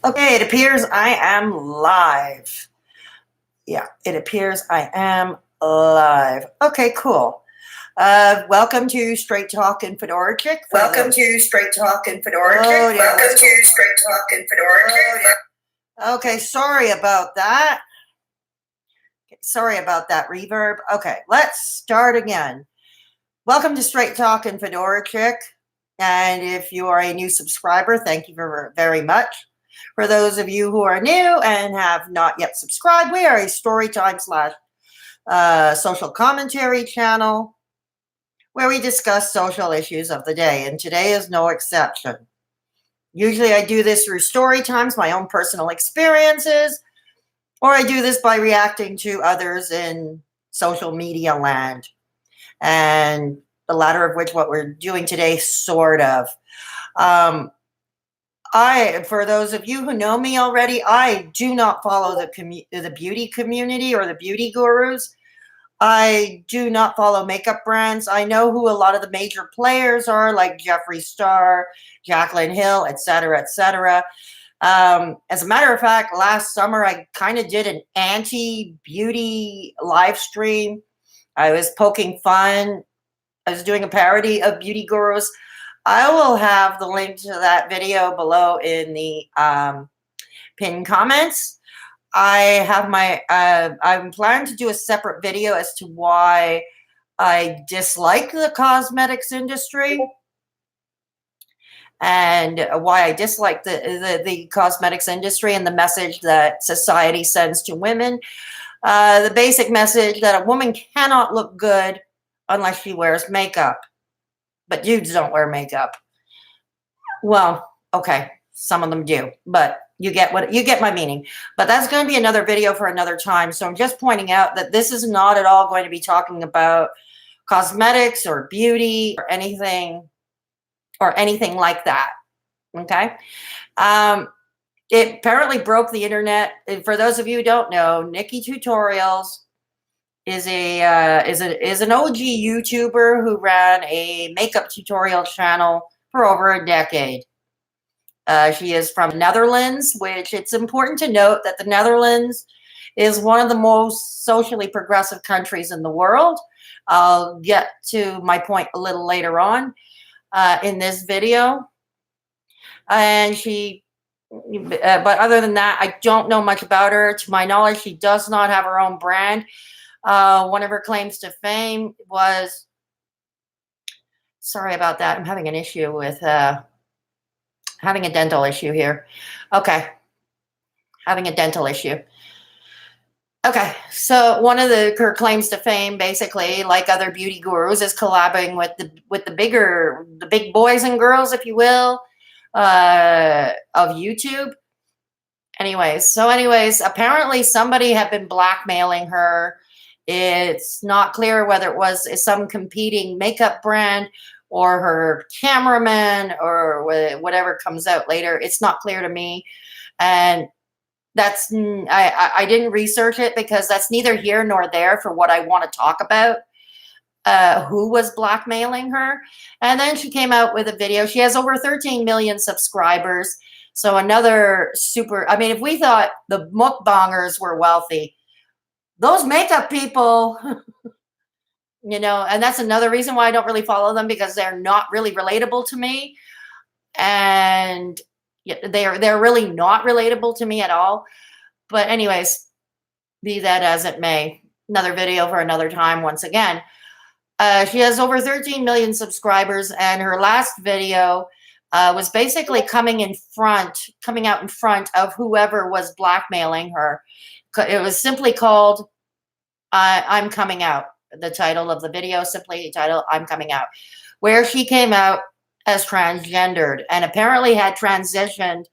Okay, it appears I am live. Yeah, it appears I am live. Okay, cool. Welcome to Straight Talk and Fedora Chic. Welcome to Straight Talk and Fedora Chic. Welcome to Straight Talk and Fedora Chic. Okay, sorry about that. Sorry about that reverb. Okay, let's start again. Welcome to Straight Talk and Fedora Chic. And if you are a new subscriber, thank you very much. For those of you who are new and have not yet subscribed, we are a storytime / social commentary channel where we discuss social issues of the day, and today is no exception. Usually I do this through story times, my own personal experiences, or I do this by reacting to others in social media land, and the latter of which what we're doing today, sort of. For those of you who know me already, I do not follow the beauty community or the beauty gurus. I do not follow makeup brands. I know who a lot of the major players are, like Jeffree Star, Jaclyn Hill, etc., etc. As a matter of fact, last summer I kind of did an anti-beauty live stream. I was poking fun. I was doing a parody of beauty gurus. I will have the link to that video below in the pinned comments. I'm planning to do a separate video as to why I dislike the cosmetics industry and why I dislike the cosmetics industry and the message that society sends to women. The basic message that a woman cannot look good unless she wears makeup. But dudes don't wear makeup. Well, okay, some of them do, but you get my meaning. But that's going to be another video for another time. So I'm just pointing out that this is not at all going to be talking about cosmetics or beauty or anything like that. Okay. It apparently broke the internet. For those of you who don't know, Nikkie Tutorials is an OG YouTuber who ran a makeup tutorial channel for over a decade. She is from the Netherlands, which it's important to note that the Netherlands is one of the most socially progressive countries in the world. I'll get to my point a little later on in this video. And but other than that, I don't know much about her. To my knowledge, she does not have her own brand. One of her claims to fame was, sorry about that, I'm having an issue with, having a dental issue here. Okay, having a dental issue. Okay, so one of her claims to fame, basically, like other beauty gurus, is collabing with the big boys and girls, if you will, of YouTube. Anyways, apparently somebody had been blackmailing her. It's not clear whether it was some competing makeup brand or her cameraman or whatever comes out later. It's not clear to me. And that's, I didn't research it because that's neither here nor there for what I want to talk about, who was blackmailing her. And then she came out with a video. She has over 13 million subscribers. So another super, I mean, if we thought the mukbangers were wealthy, those makeup people, you know, and that's another reason why I don't really follow them, because they're not really relatable to me. And they're really not relatable to me at all. But anyways, be that as it may, another video for another time once again. She has over 13 million subscribers, and her last video was basically coming out in front of whoever was blackmailing her. It was simply called I'm Coming Out. The title of the video, simply titled I'm Coming Out, where she came out as transgendered and apparently had transitioned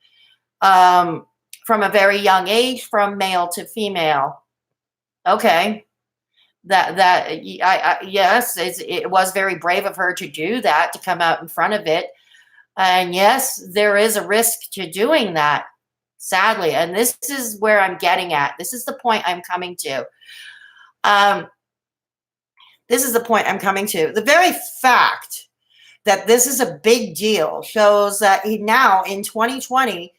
from a very young age from male to female. Okay. Yes, it was very brave of her to do that, to come out in front of it. And yes, there is a risk to doing that, sadly. And this is where I'm getting at. This is the point I'm coming to. This is the point I'm coming to. The very fact that this is a big deal shows that now in 2020,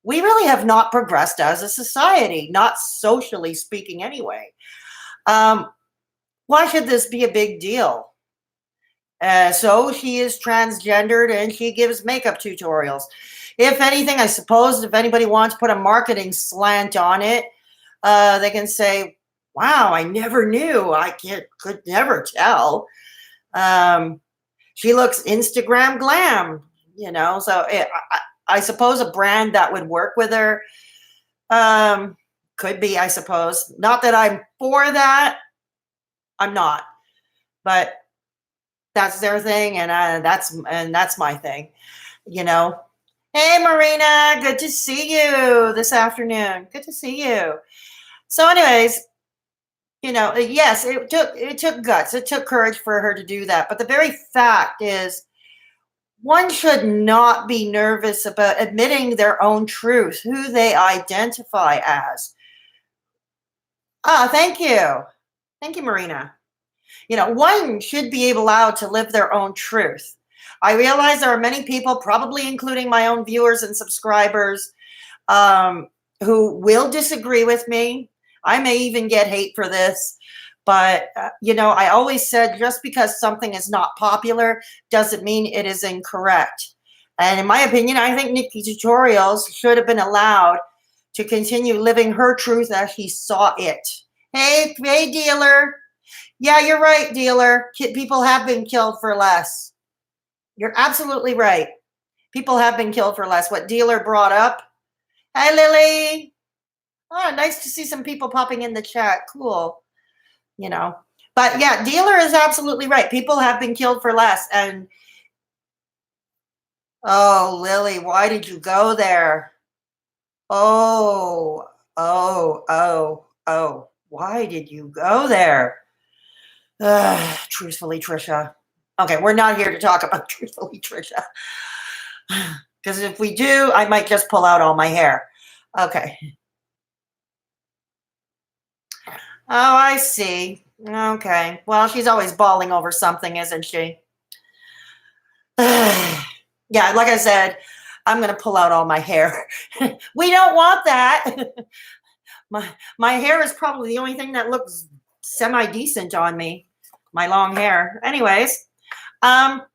we really have not progressed as a society, not socially speaking anyway. Why should this be a big deal? So she is transgendered and she gives makeup tutorials. If anything, I suppose if anybody wants to put a marketing slant on it, they can say, wow, I never knew. Could never tell. She looks Instagram glam, so I suppose a brand that would work with her could be, I suppose. Not that I'm for that. I'm not. But that's their thing, and that's my thing, Hey, Marina, good to see you this afternoon. Good to see you. So, anyways, yes, it took guts, it took courage for her to do that. But the very fact is, one should not be nervous about admitting their own truth, who they identify as. Thank you, Marina. One should be allowed to live their own truth. I realize there are many people, probably including my own viewers and subscribers, who will disagree with me. I may even get hate for this. But, I always said just because something is not popular doesn't mean it is incorrect. And in my opinion, I think Nikkie Tutorials should have been allowed to continue living her truth as she saw it. Hey, dealer. Yeah, you're right, dealer. People have been killed for less. You're absolutely right. People have been killed for less. What dealer brought up? Hi, Lily. Oh, nice to see some people popping in the chat. Cool. But yeah, dealer is absolutely right. People have been killed for less. And oh, Lily, why did you go there? Oh, why did you go there? Truthfully, Trisha. Okay, we're not here to talk about truthfully, Trisha. Because if we do, I might just pull out all my hair. Okay. Oh, I see. Okay. Well, she's always bawling over something, isn't she? Yeah, like I said, I'm going to pull out all my hair. We don't want that. My hair is probably the only thing that looks semi-decent on me. My long hair. Anyways. Oh,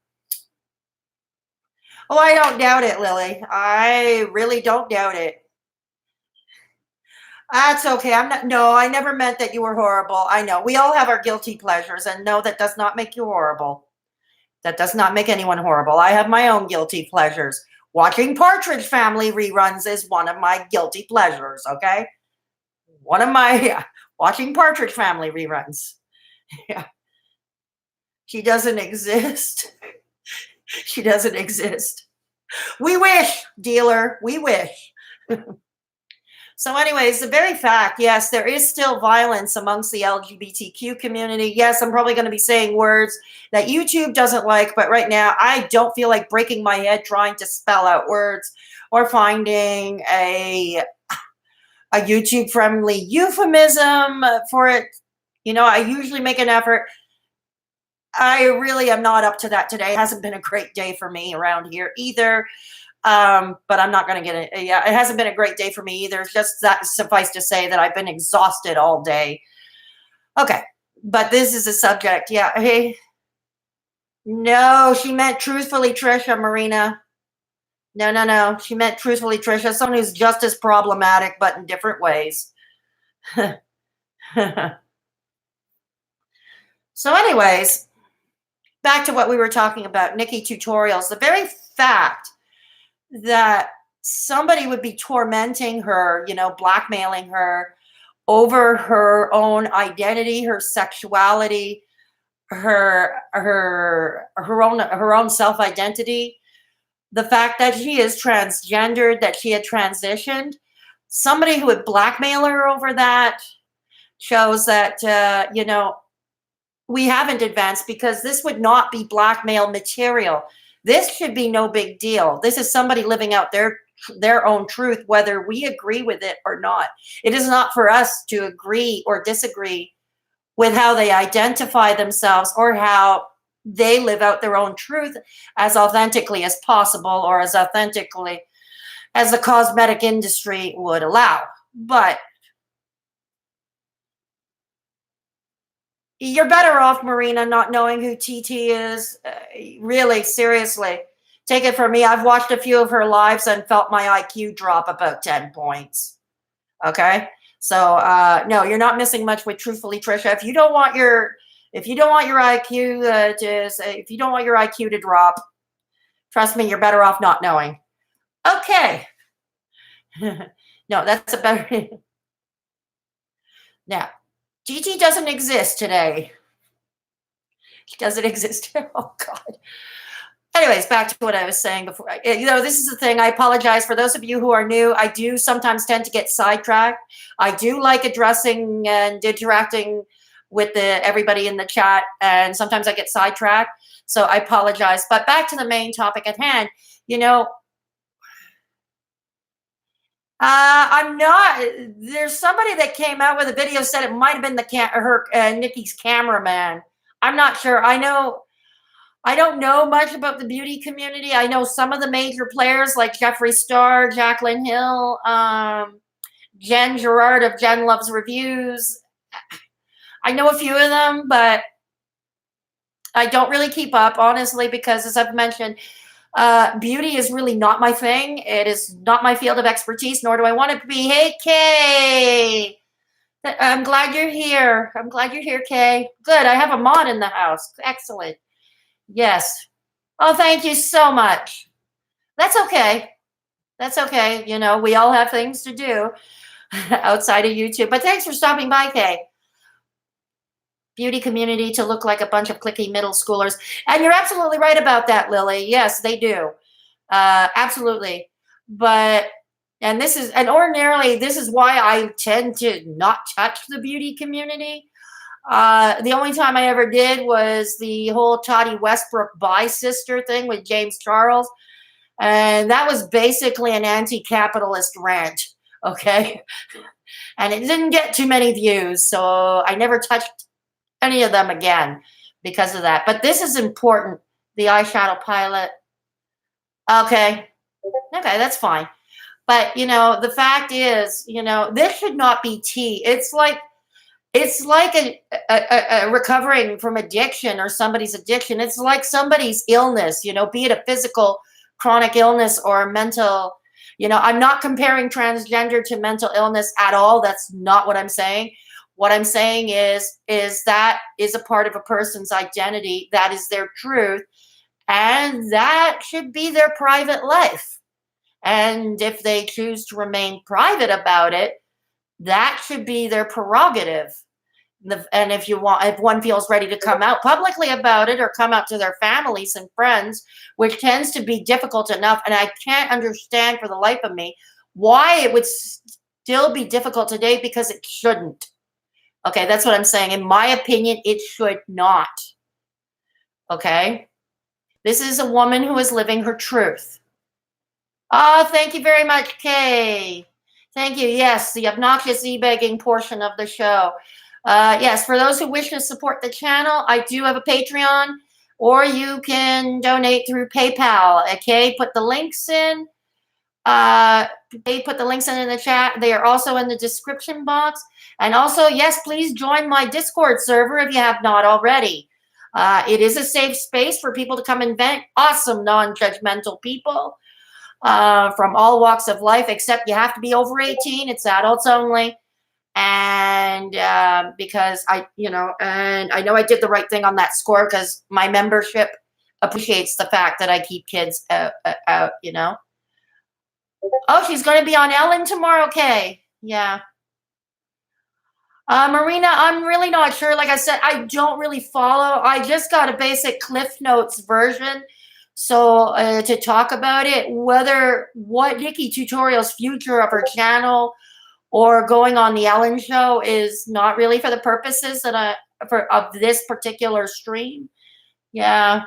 I don't doubt it, Lily. I really don't doubt it. That's okay. I never meant that you were horrible. I know. We all have our guilty pleasures, and no, that does not make you horrible. That does not make anyone horrible. I have my own guilty pleasures. Watching Partridge Family reruns is one of my guilty pleasures, okay? Watching Partridge Family reruns. Yeah. She doesn't exist. She doesn't exist. We wish, dealer. We wish. So anyways, the very fact, yes, there is still violence amongst the LGBTQ community. Yes, I'm probably going to be saying words that YouTube doesn't like, but right now I don't feel like breaking my head trying to spell out words or finding a YouTube-friendly euphemism for it. I usually make an effort. I really am not up to that today. It hasn't been a great day for me around here either. But I'm not going to get it. Yeah, it hasn't been a great day for me either. It's just that suffice to say that I've been exhausted all day. Okay. But this is a subject. Yeah. Hey. No, she meant truthfully, Trisha, Marina. No. She meant truthfully, Trisha. Someone who's just as problematic, but in different ways. So anyways, back to what we were talking about, Nikkie Tutorials. The very fact that somebody would be tormenting her, blackmailing her over her own identity, her sexuality, her own self-identity, the fact that she is transgendered, that she had transitioned, somebody who would blackmail her over that shows that, we haven't advanced, because this would not be blackmail material. This should be no big deal. This is somebody living out their own truth, whether we agree with it or not. It is not for us to agree or disagree with how they identify themselves or how they live out their own truth as authentically as possible, or as authentically as the cosmetic industry would allow. But you're better off, Marina, not knowing who TT is. Really, seriously. Take it from me. I've watched a few of her lives and felt my IQ drop about 10 points. Okay? So no, you're not missing much with Truthfully Trisha. If you don't want your IQ if you don't want your IQ to drop, trust me, you're better off not knowing. Okay. No, that's a better. Now, Gigi doesn't exist today. She doesn't exist. Oh, God. Anyways, back to what I was saying before. This is the thing. I apologize for those of you who are new. I do sometimes tend to get sidetracked. I do like addressing and interacting with everybody in the chat, and sometimes I get sidetracked. So I apologize. But back to the main topic at hand. I'm not. There's somebody that came out with a video, said it might have been Nikkie's cameraman. I'm not sure. I don't know much about the beauty community. I know some of the major players like Jeffree Star, Jaclyn Hill, Jen Gerard of Jen Loves Reviews. I know a few of them, but I don't really keep up, honestly, because as I've mentioned, beauty is really not my thing. It is not my field of expertise, nor do I want it to be. Hey, Kay. I'm glad you're here. I'm glad you're here, Kay. Good. I have a mod in the house. Excellent. Yes. Oh, thank you so much. That's okay. That's okay. We all have things to do outside of YouTube. But thanks for stopping by, Kay. Beauty community to look like a bunch of cliquey middle schoolers. And you're absolutely right about that, Lily. Yes, they do. Absolutely. Ordinarily, this is why I tend to not touch the beauty community. The only time I ever did was the whole Toddy Westbrook bi sister thing with James Charles. And that was basically an anti-capitalist rant. Okay. And it didn't get too many views. So I never touched any of them again because of that. But this is important. The eyeshadow palette. Okay, that's fine. But the fact is, this should not be tea. It's like a recovering from addiction or somebody's addiction. It's like somebody's illness, be it a physical chronic illness or mental. I'm not comparing transgender to mental illness at all. That's not what I'm saying. What I'm saying is that is a part of a person's identity. That is their truth. And that should be their private life. And if they choose to remain private about it, that should be their prerogative. And if one feels ready to come out publicly about it or come out to their families and friends, which tends to be difficult enough, and I can't understand for the life of me why it would still be difficult today, because it shouldn't. Okay, that's what I'm saying. In my opinion, it should not. Okay? This is a woman who is living her truth. Oh, thank you very much, Kay. Thank you. Yes, the obnoxious e-begging portion of the show. Yes, for those who wish to support the channel, I do have a Patreon, or you can donate through PayPal. Okay, put the links in. They put the links in the chat. They are also in the description box. And also, yes, please join my Discord server if you have not already. It is a safe space for people to come and vent. Awesome, non-judgmental people from all walks of life, except you have to be over 18. It's adults only. And because I know I did the right thing on that score, because my membership appreciates the fact that I keep kids out. Oh, she's going to be on Ellen tomorrow. Okay. Yeah. Marina, I'm really not sure. Like I said, I don't really follow. I just got a basic Cliff Notes version. So to talk about it, what Nikkie Tutorials' future of her channel or going on the Ellen show is not really for the purposes that of this particular stream. Yeah.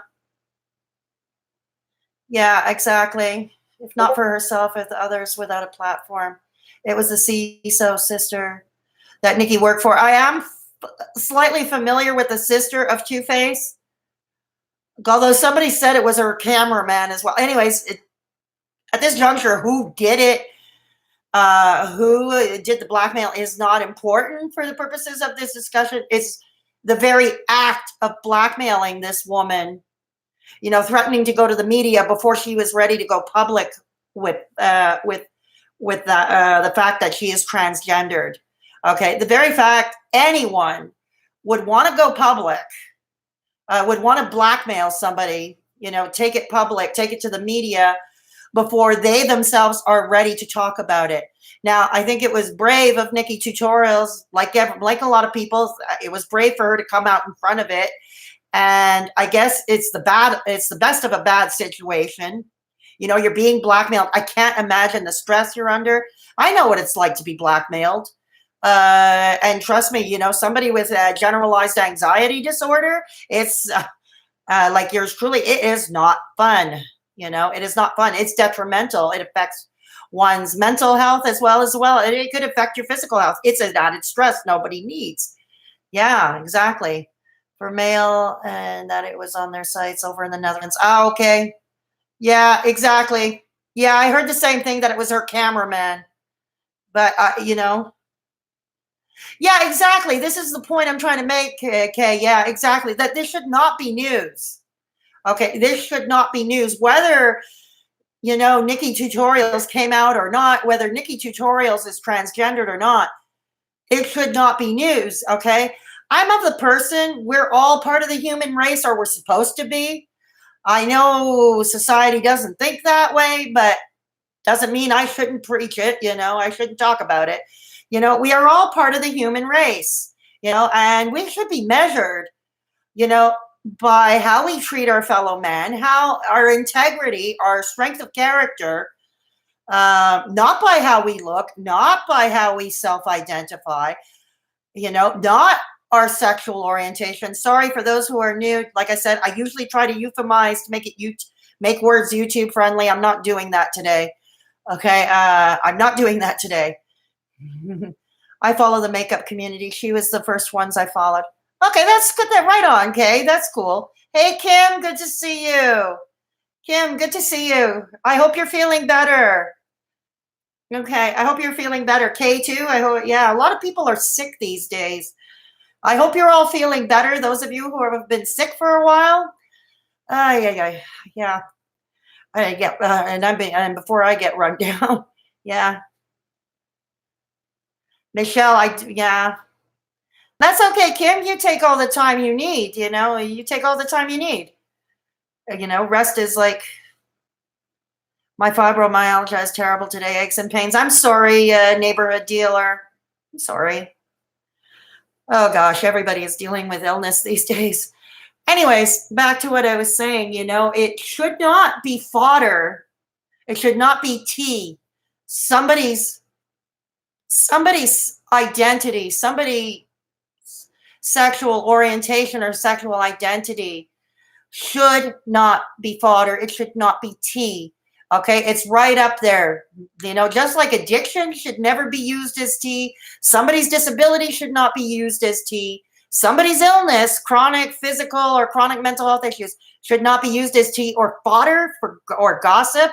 Yeah, exactly. If not for herself, with others without a platform. It was the CISO sister that Nikkie worked for. I am slightly familiar with the sister of Two-Face, although somebody said it was her cameraman as well. Anyways, At this juncture, who did it, who did the blackmail is not important for the purposes of this discussion. It's the very act of blackmailing this woman, you know, threatening to go to the media before she was ready to go public with the fact that she is transgendered. Okay, the very fact anyone would want to go public, would want to blackmail somebody, you know, take it public, take it to the media before they themselves are ready to talk about it. Now, I think it was brave of Nikkie Tutorials, like a lot of people, it was brave for her to come out in front of it. And I guess it's the best of a bad situation. You know, you're being blackmailed. I can't imagine the stress you're under. I know what it's like to be blackmailed. And trust me, you know, somebody with a generalized anxiety disorder, it's like yours truly, it is not fun. You know, it is not fun. It's detrimental. It affects one's mental health as well. It could affect your physical health. It's an added stress nobody needs. Yeah, exactly. For mail, and that it was on their sites over in the Netherlands. Oh, okay. Yeah, exactly. Yeah, I heard the same thing, that it was her cameraman. But, you know, yeah, exactly. This is the point I'm trying to make, Kay. Yeah, exactly. That this should not be news. Okay, this should not be news. Whether, you know, Nikkie Tutorials came out or not, whether Nikkie Tutorials is transgendered or not, it should not be news, okay? I'm of the person, we're all part of the human race, or we're supposed to be. I know society doesn't think that way, but doesn't mean I shouldn't preach it, you know, I shouldn't talk about it. You know, we are all part of the human race, you know, and we should be measured, you know, by how we treat our fellow man, how our integrity, our strength of character, not by how we look, not by how we self-identify, you know, not our sexual orientation. Sorry for those who are new. Like I said, I usually try to euphemize to make words YouTube friendly. I'm not doing that today. Okay, I'm not doing that today. I follow the makeup community. She was the first ones I followed. Okay, that's good. That right on, Kay. That's cool. Hey, Kim, good to see you. Kim, good to see you. I hope you're feeling better. Okay, I hope you're feeling better. Kay, too. I hope. Yeah, a lot of people are sick these days. I hope you're all feeling better. Those of you who have been sick for a while. Yeah. And before I get run down. Yeah. Michelle, yeah. That's okay, Kim. You take all the time you need, you know. You take all the time you need. You know, rest is like, my fibromyalgia is terrible today, aches and pains. I'm sorry, neighborhood dealer. I'm sorry. Oh gosh, everybody is dealing with illness these days. Anyways, back to what I was saying, you know, it should not be fodder. It should not be tea. Somebody's identity, somebody's sexual orientation or sexual identity should not be fodder. It should not be tea. Okay, it's right up there. You know, just like addiction should never be used as tea, somebody's disability should not be used as tea. Somebody's illness, chronic physical or chronic mental health issues, should not be used as tea or fodder or gossip.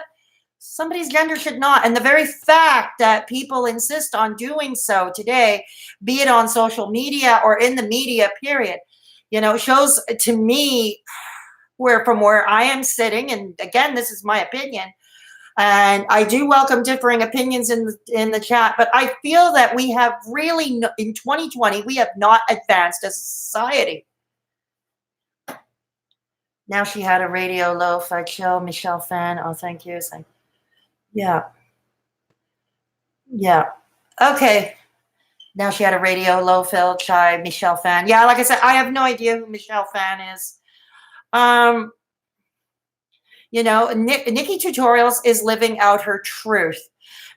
Somebody's gender should not. And the very fact that people insist on doing so today, be it on social media or in the media, period, you know, shows to me from where I am sitting, and again, this is my opinion, and I do welcome differing opinions in the chat, but I feel that we have really, in 2020, we have not advanced as a society. Now she had a radio lo-fi chill, Michelle fan. Oh, thank you. Yeah. Okay. Now she had a radio low-fill chai, Michelle fan. Yeah, like I said, I have no idea who Michelle fan is. You know, Nikkie Tutorials is living out her truth.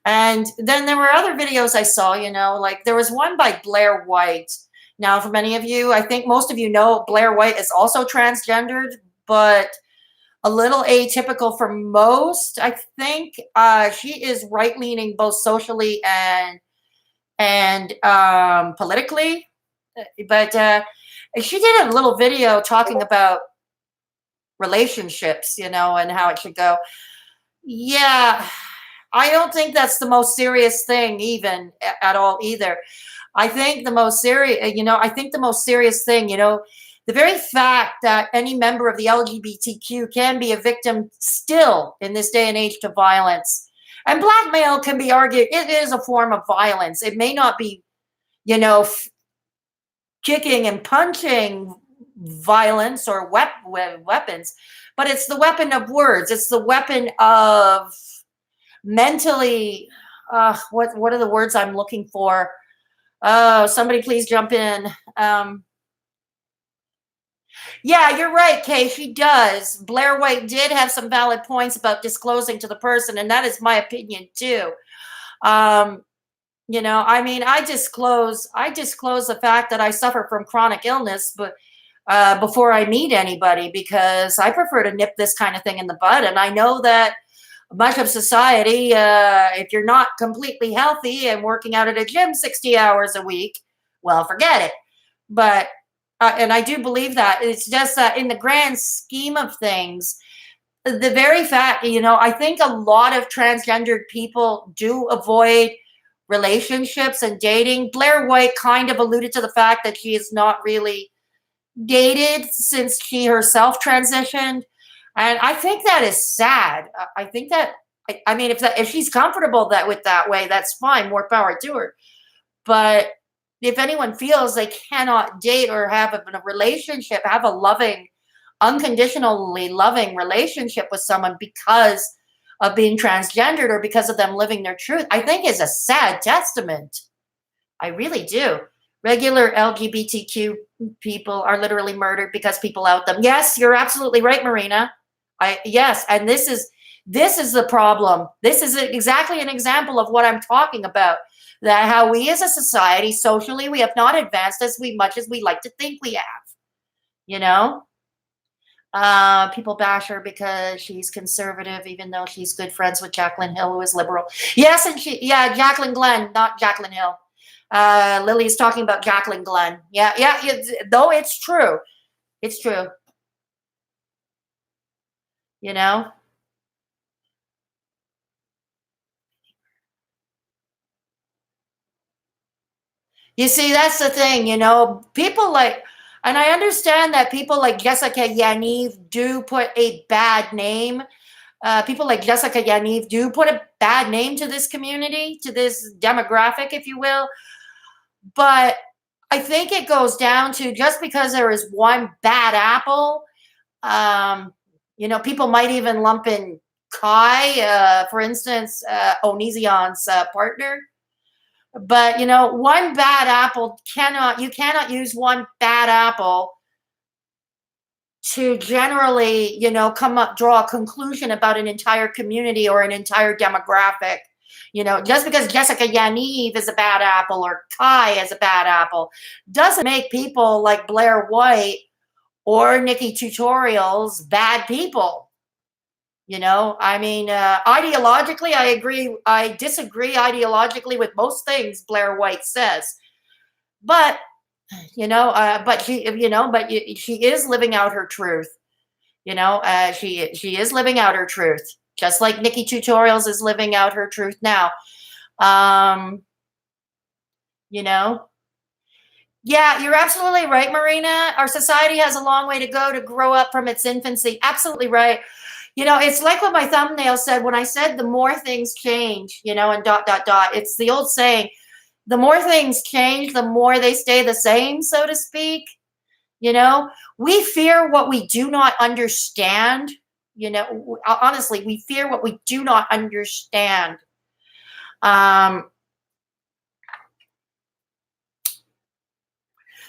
And then there were other videos I saw, you know, like there was one by Blair White. Now, for many of you, I think most of you know Blair White is also transgendered, but a little atypical for most. I think she is right-leaning both socially and politically. But she did a little video talking about relationships, you know, and how it should go. Yeah, I don't think that's the most serious thing even at all either. I think the most serious, I think the most serious thing, the very fact that any member of the LGBTQ can be a victim still in this day and age to violence. And blackmail can be argued, it is a form of violence. It may not be, kicking and punching violence or weapons, but it's the weapon of words. It's the weapon of mentally, what are the words I'm looking for? Oh, somebody please jump in. Yeah, you're right, Kay. She does. Blair White did have some valid points about disclosing to the person, and that is my opinion too. Um, I mean, I disclose the fact that I suffer from chronic illness, but before I meet anybody, because I prefer to nip this kind of thing in the bud, and I know that much of society, if you're not completely healthy and working out at a gym 60 hours a week, well, forget it. But and I do believe that it's just that in the grand scheme of things, the very fact, I think a lot of transgendered people do avoid relationships and dating. Blair White kind of alluded to the fact that she is not really dated since she herself transitioned, and I think that is sad. I think that I mean, if she's comfortable that with that way, that's fine. More power to her. But if anyone feels they cannot date or have a relationship, have a loving, unconditionally loving relationship with someone because of being transgendered or because of them living their truth, I think is a sad testament. I really do. Regular LGBTQ people are literally murdered because people out them. Yes, you're absolutely right, Marina. Yes, and this is the problem. This is exactly an example of what I'm talking about. That how we as a society, socially, we have not advanced as much as we like to think we have. You know, people bash her because she's conservative, even though she's good friends with Jacqueline Hill, who is liberal. Yes, and Jacqueline Glenn, not Jacqueline Hill. Lily's talking about Jacqueline Glenn. Yeah, though it's true. It's true. You know? You see, that's the thing, people like, and I understand that people like Jessica Yaniv do put a bad name. People like Jessica Yaniv do put a bad name to this community, to this demographic, if you will. But I think it goes down to just because there is one bad apple, people might even lump in Kai, for instance, Onision's partner. But one bad apple you cannot use one bad apple to generally, draw a conclusion about an entire community or an entire demographic. Just because Jessica Yaniv is a bad apple or Kai is a bad apple doesn't make people like Blair White or Nikkie Tutorials bad people. I mean, ideologically, I agree. I disagree ideologically with most things Blair White says, but she is living out her truth. She is living out her truth, just like Nikkie Tutorials is living out her truth now. Um, you know, yeah, you're absolutely right, Marina. Our society has a long way to go to grow up from its infancy. Absolutely right. It's like what my thumbnail said when I said the more things change, and dot, dot, dot. It's the old saying, the more things change, the more they stay the same, so to speak. We fear what we do not understand. Honestly, we fear what we do not understand.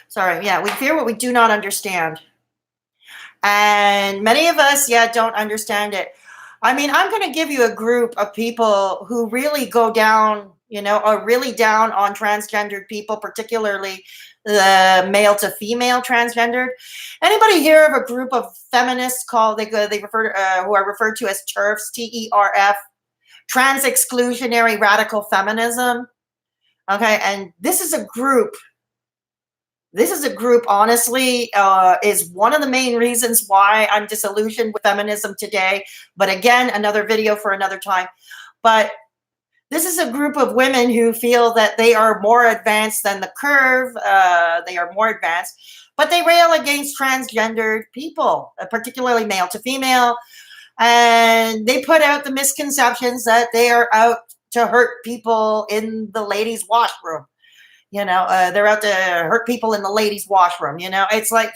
Sorry, yeah, we fear what we do not understand. And many of us, don't understand it. I mean, I'm going to give you a group of people who really go down, are really down on transgendered people, particularly the male to female transgendered. Anybody hear of a group of feminists called, they refer to, who are referred to as TERFs, TERF, trans exclusionary radical feminism? Okay, and this is a group This is a group, honestly, is one of the main reasons why I'm disillusioned with feminism today. But again, another video for another time. But this is a group of women who feel that they are more advanced than the curve. They are more advanced, but they rail against transgendered people, particularly male to female. And they put out the misconceptions that they are out to hurt people in the ladies' washroom. They're out to hurt people in the ladies' washroom. It's like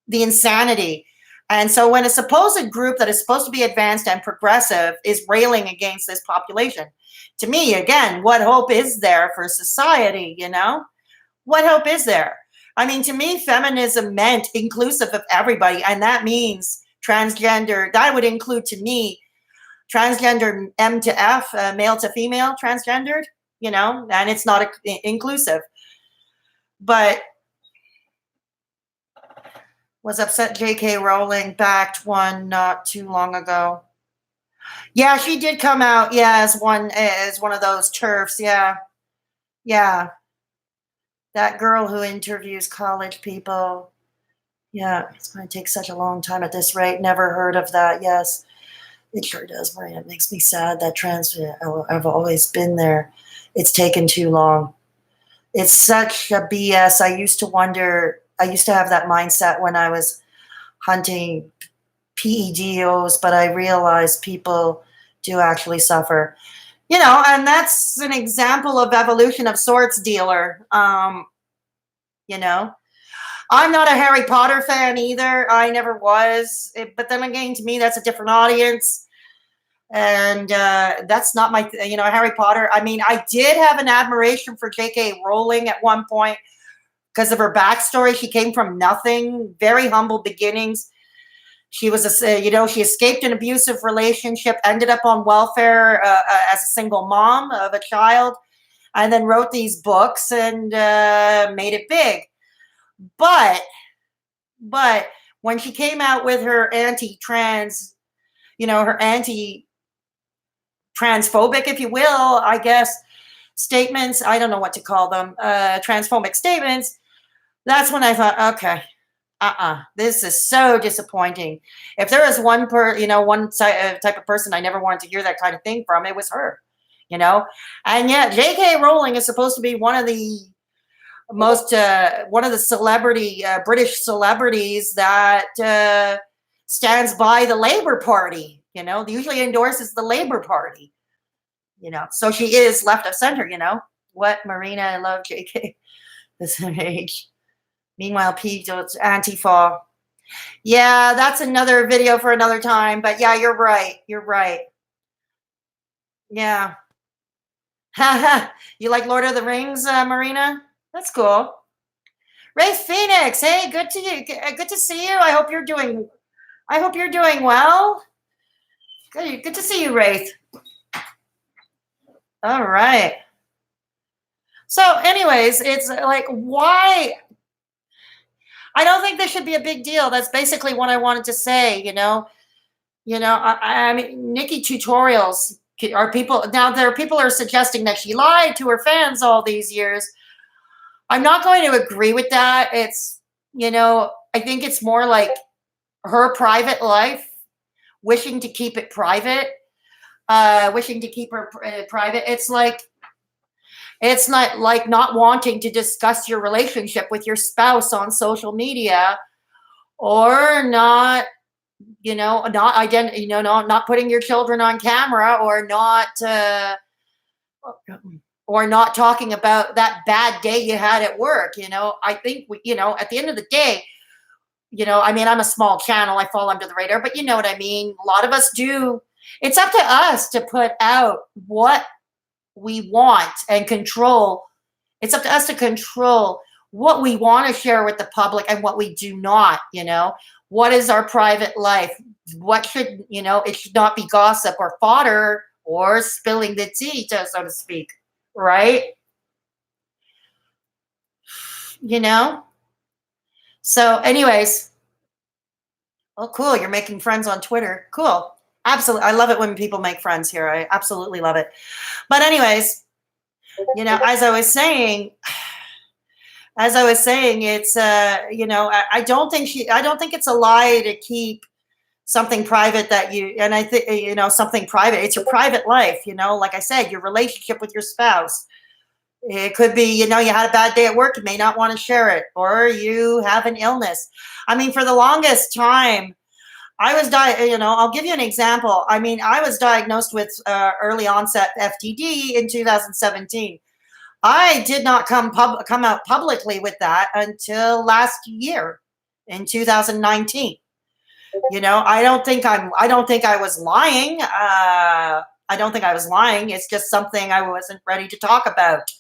the insanity. And so when a supposed group that is supposed to be advanced and progressive is railing against this population, to me, again, what hope is there for society? What hope is there? I mean, to me, feminism meant inclusive of everybody. And that means transgender. That would include, to me, transgender M to F, male to female, transgendered, and it's not inclusive. But was upset J.K. Rowling backed one not too long ago. Yeah, she did come out, as one of those TERFs, yeah. That girl who interviews college people. Yeah, it's going to take such a long time at this rate. Never heard of that. Yes, it sure does, Maria. It makes me sad that I've always been there. It's taken too long. It's such a BS. I used to have that mindset when I was hunting PEDOs, but I realized people do actually suffer. And that's an example of evolution of sorts, dealer. I'm not a Harry Potter fan either. I never was. But then again, to me, that's a different audience. And that's not my, Harry Potter. I mean, I did have an admiration for J.K. Rowling at one point because of her backstory. She came from nothing, very humble beginnings. She was, she escaped an abusive relationship, ended up on welfare as a single mom of a child, and then wrote these books and made it big. But when she came out with her anti-trans, her anti-transphobic, if you will, I guess, statements, I don't know what to call them, transphobic statements, that's when I thought, okay, this is so disappointing. If there was one type of person I never wanted to hear that kind of thing from, it was her, and yet J.K. Rowling is supposed to be one of the British celebrities that stands by the Labour Party, usually endorses the Labour Party, so she is left of center, what, Marina, I love JK this age. Meanwhile, Pete, Antifa. Yeah, that's another video for another time, but yeah, you're right. Yeah. You like Lord of the Rings, Marina? That's cool. Ray Phoenix, hey, good to see you. I hope you're doing well. Good to see you, Wraith. All right. So, anyways, it's like, why? I don't think this should be a big deal. That's basically what I wanted to say. I mean, Nikkie Tutorials are people now. There are people who are suggesting that she lied to her fans all these years. I'm not going to agree with that. It's, I think it's more like her private life, wishing to keep it private, wishing to keep her private. It's not like not wanting to discuss your relationship with your spouse on social media, or not, not putting your children on camera, or not talking about that bad day you had at work. I think at the end of the day, I mean, I'm a small channel, I fall under the radar, but you know what I mean? A lot of us do. It's up to us to put out what we want and control. It's up to us to control what we want to share with the public and what we do not. What is our private life? What should, it should not be gossip or fodder or spilling the tea, so to speak, right? So anyways, oh, cool, you're making friends on Twitter. Cool. Absolutely. I love it when people make friends here. I absolutely love it. But anyways, as I was saying, as I was saying, it's I don't think it's a lie to keep something private that you, and I think, something private. It's your private life, like I said, your relationship with your spouse. It could be, you had a bad day at work, you may not want to share it, or you have an illness. I mean, for the longest time, I was I'll give you an example. I mean, I was diagnosed with early onset FTD in 2017. I did not come out publicly with that until last year in 2019. I don't think I was lying. I don't think I was lying. It's just something I wasn't ready to talk about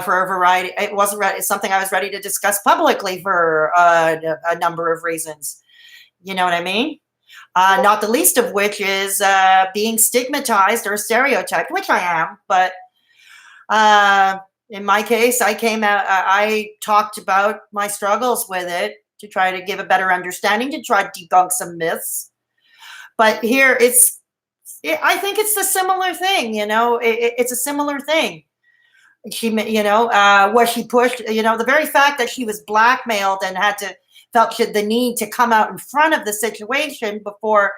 for a variety. It wasn't it's something I was ready to discuss publicly for a number of reasons. You know what I mean? Not the least of which is being stigmatized or stereotyped, which I am. But in my case, I came out, I talked about my struggles with it to try to give a better understanding, to try to debunk some myths. But here I think it's a similar thing, it's a similar thing. She, was she pushed, the very fact that she was blackmailed and felt the need to come out in front of the situation before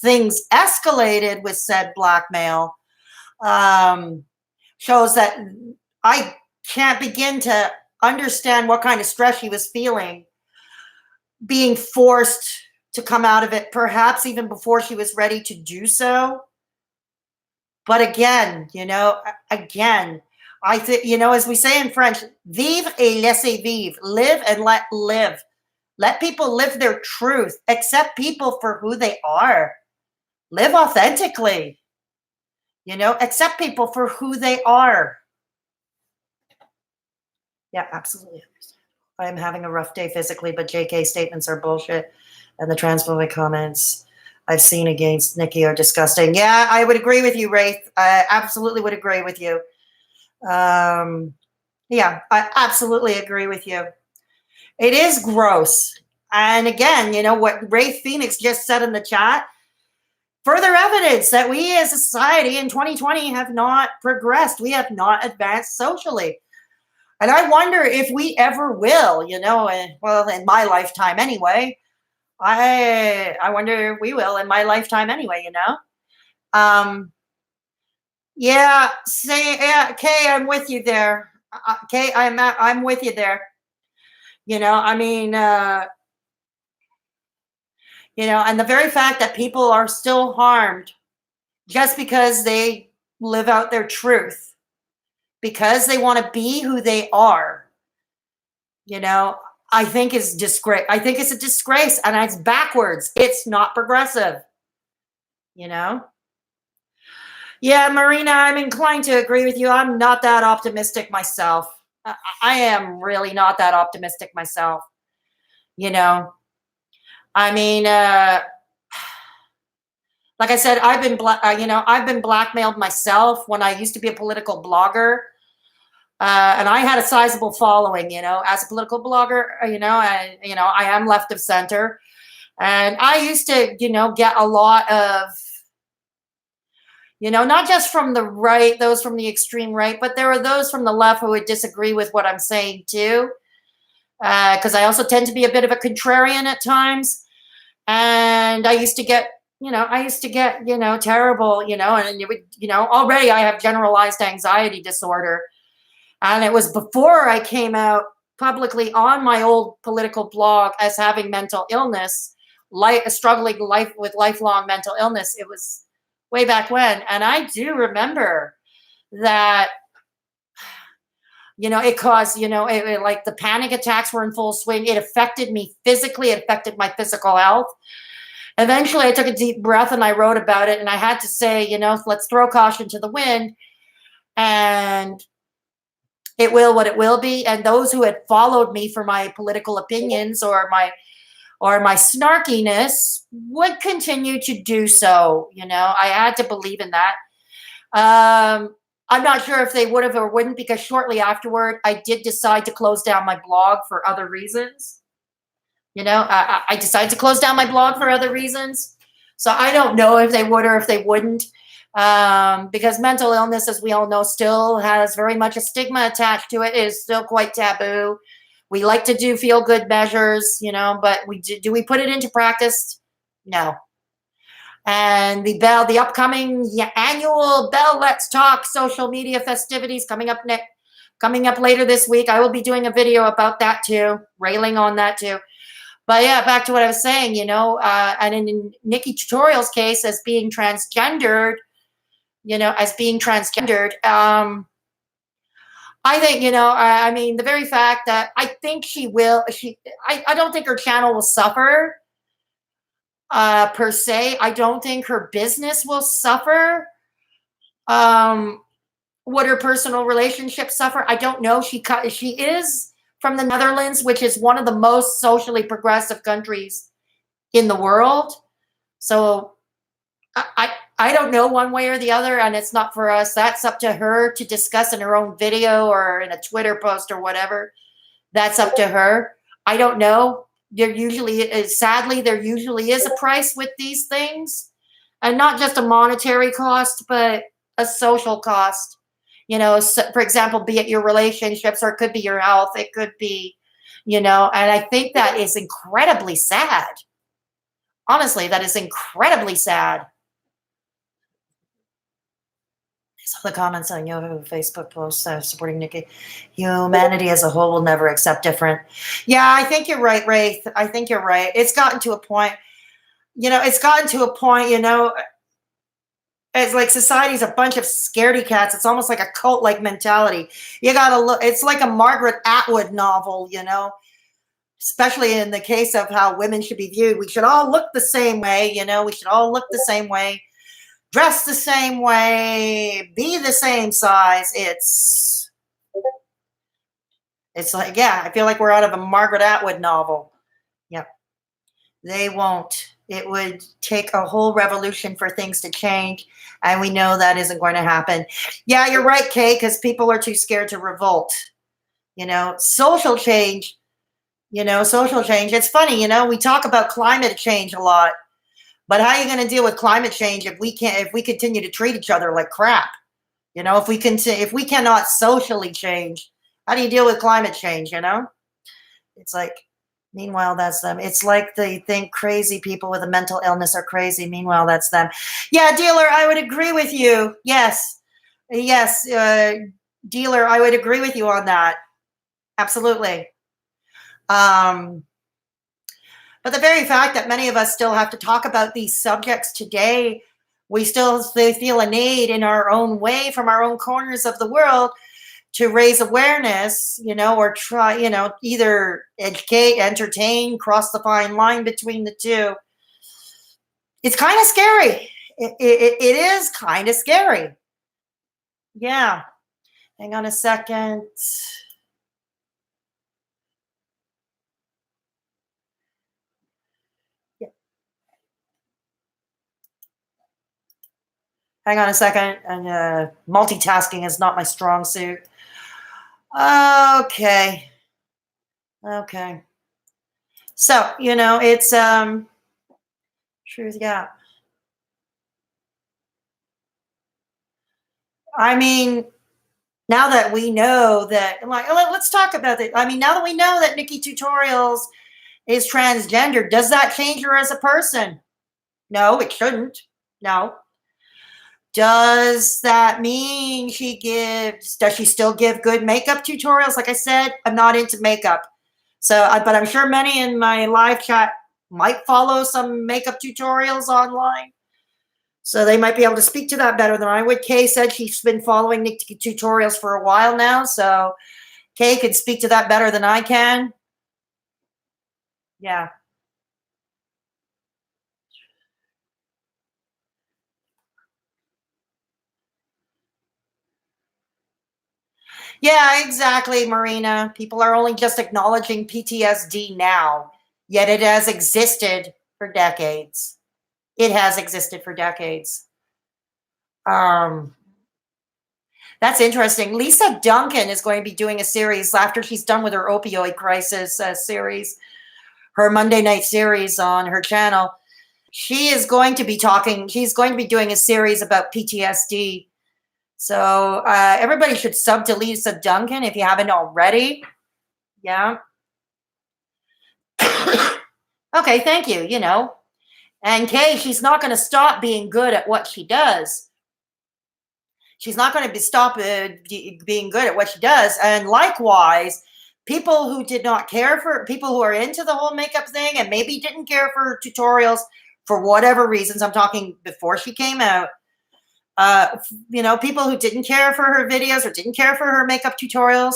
things escalated with said blackmail, shows that I can't begin to understand what kind of stress she was feeling, being forced to come out of it, perhaps even before she was ready to do so. But again, I think, as we say in French, vivre et laissez vivre, live and let live. Let people live their truth. Accept people for who they are. Live authentically. Accept people for who they are. Yeah, absolutely. I'm having a rough day physically, but JK statements are bullshit. And the transphobic comments I've seen against Nikki are disgusting. Yeah, I would agree with you, Wraith. I absolutely would agree with you. Yeah, I absolutely agree with you. It is gross. And again, what Wraith Phoenix just said in the chat, further evidence that we as a society in 2020 have not progressed. We have not advanced socially. And I wonder if we ever will, well, in my lifetime anyway. I wonder if we will in my lifetime anyway, Yeah, Kay, I'm with you there. Kay, I'm with you there. I mean, and the very fact that people are still harmed just because they live out their truth, because they want to be who they are, I think is disgrace. I think it's a disgrace, and it's backwards. It's not progressive, Yeah, Marina, I'm inclined to agree with you. I'm not that optimistic myself. I am really not that optimistic myself. I mean, like I said, I've been blackmailed myself when I used to be a political blogger. And I had a sizable following, as a political blogger, I am left of center. And I used to, get a lot of, not just from the right, those from the extreme right, but there are those from the left who would disagree with what I'm saying too. Because I also tend to be a bit of a contrarian at times. And I used to get, terrible, and it would, already I have generalized anxiety disorder. And it was before I came out publicly on my old political blog as having mental illness, struggling with lifelong mental illness. It was way back when. And I do remember that, it caused, like the panic attacks were in full swing. It affected me physically. It affected my physical health. Eventually, I took a deep breath and I wrote about it. And I had to say, let's throw caution to the wind. And it will what it will be. And those who had followed me for my political opinions or my snarkiness would continue to do so. I had to believe in that. I'm not sure if they would have or wouldn't, because shortly afterward, I did decide to close down my blog for other reasons. I decided to close down my blog for other reasons. So I don't know if they would or if they wouldn't. because mental illness, as we all know, still has very much a stigma attached to it. It is still quite taboo. We like to do feel-good measures, you know, but do we put it into practice? No. And the upcoming annual Bell Let's Talk social media festivities coming up later this week. I will be doing a video about that too, railing on that too. But yeah, back to what I was saying, you know, and in Nikkie Tutorials' case, as being transgendered, I think, you know, I mean, the very fact that I think I don't think her channel will suffer per se. I don't think her business will suffer. Would her personal relationship suffer? I don't know. She is from the Netherlands, which is one of the most socially progressive countries in the world. So I don't know one way or the other, and it's not for us. That's up to her to discuss in her own video or in a Twitter post or whatever. That's up to her. I don't know. Sadly, there usually is a price with these things, and not just a monetary cost, but a social cost. You know, so, for example, be it your relationships, or it could be your health. It could be, you know, and I think that is incredibly sad. Honestly, that is incredibly sad. Some of the comments on your Facebook posts supporting Nikkie. Humanity as a whole will never accept different. Yeah, I think you're right, Wraith. I think you're right. It's gotten to a point, you know, you know, it's like society's a bunch of scaredy cats. It's almost like a cult-like mentality. You gotta look, it's like a Margaret Atwood novel, you know, especially in the case of how women should be viewed. We should all look the same way, you know, we should all look the same way, dress the same way, be the same size. It's like, yeah, I feel like we're out of a Margaret Atwood novel. Yep. They won't. It would take a whole revolution for things to change, and we know that isn't going to happen. Yeah, you're right, Kay, because people are too scared to revolt. You know, social change, it's funny, you know, we talk about climate change a lot, but how are you going to deal with climate change if we continue to treat each other like crap? You know, if we cannot socially change, how do you deal with climate change, you know? It's like, meanwhile, that's them. It's like they think crazy people with a mental illness are crazy. Meanwhile, that's them. Yeah, dealer, I would agree with you. Yes, dealer, I would agree with you on that. Absolutely. But the very fact that many of us still have to talk about these subjects today, we still feel a need in our own way from our own corners of the world to raise awareness, you know, or try, you know, either educate, entertain, cross the fine line between the two. It's kind of scary. It is kind of scary. Yeah. Hang on a second. Yeah. Hang on a second. And multitasking is not my strong suit. Okay. So, you know, it's truth, yeah. I mean, now that we know that, like, let's talk about it. I mean, now that we know that Nikkie Tutorials is transgender, does that change her as a person? No, it shouldn't. No. Does that mean does she still give good makeup tutorials? Like I said, I'm not into makeup. So, but I'm sure many in my live chat might follow some makeup tutorials online. So they might be able to speak to that better than I would. Kay said she's been following Nikkie Tutorials for a while now. So Kay can speak to that better than I can. Yeah. Yeah, exactly, Marina. People are only just acknowledging PTSD now, yet it has existed for decades. It has existed for decades. That's interesting. Lisa Duncan is going to be doing a series after she's done with her opioid crisis series, her Monday night series on her channel. she is going to be talking, she's going to be doing a series about PTSD. So everybody should sub to Lisa Duncan if you haven't already. Yeah. Okay, thank you, you know. And Kay, she's not going to stop being good at what she does. She's not going to stop being good at what she does. And likewise, people who did not care for, people who are into the whole makeup thing and maybe didn't care for tutorials for whatever reasons, I'm talking before she came out, you know, people who didn't care for her videos or didn't care for her makeup tutorials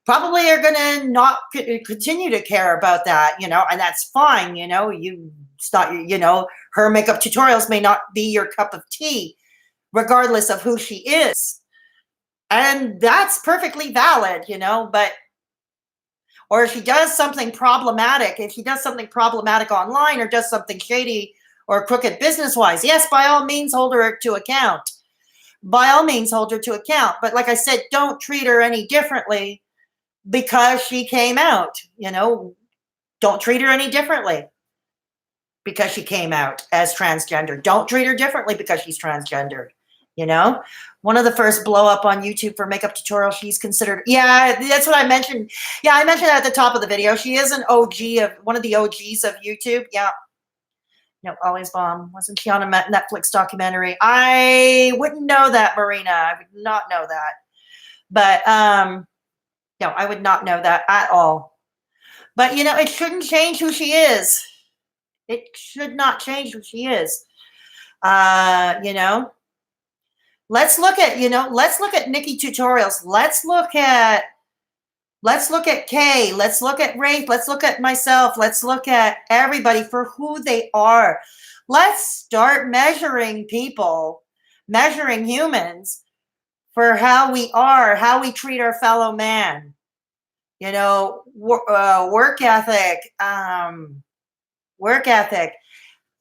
probably are going to not continue to care about that, you know, and that's fine. You know, you know, her makeup tutorials may not be your cup of tea, regardless of who she is. And that's perfectly valid, you know, but, or if she does something problematic, if she does something problematic online or does something shady or crooked business-wise, yes, by all means, hold her to account. By all means, hold her to account. But like I said, don't treat her any differently because she came out, you know, don't treat her any differently because she came out as transgender. Don't treat her differently because she's transgendered, you know. One of the first blow up on YouTube for makeup tutorial, she's considered, yeah, that's what I mentioned. Yeah, I mentioned that at the top of the video. She is an OG of, one of the OGs of YouTube. Yeah. No, always bomb. Wasn't she on a Netflix documentary? I wouldn't know that, Marina. I would not know that. But no, I would not know that at all. But, you know, it shouldn't change who she is. It should not change who she is. You know, let's look at, you know, let's look at Nikkie Tutorials. Let's look at Kay. Let's look at Rafe. Let's look at myself. Let's look at everybody for who they are. Let's start measuring people, measuring humans for how we are, how we treat our fellow man. You know, work ethic,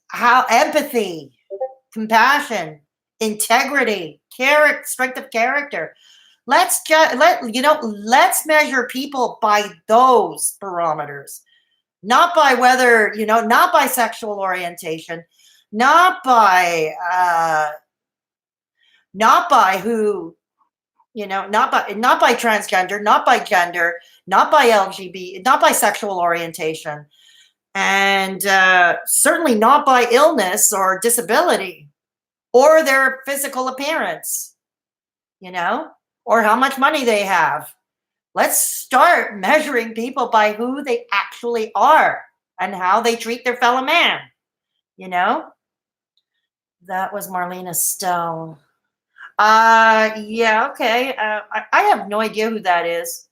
how empathy, compassion, integrity, character, strength of character. Let's let's measure people by those parameters, not by whether, you know, not by sexual orientation, not by who, you know, not by transgender, not by gender, not by LGBT, not by sexual orientation, and certainly not by illness or disability or their physical appearance, you know, or how much money they have. Let's start measuring people by who they actually are and how they treat their fellow man, you know. That was Marlena Stone. Yeah, okay. I have no idea who that is.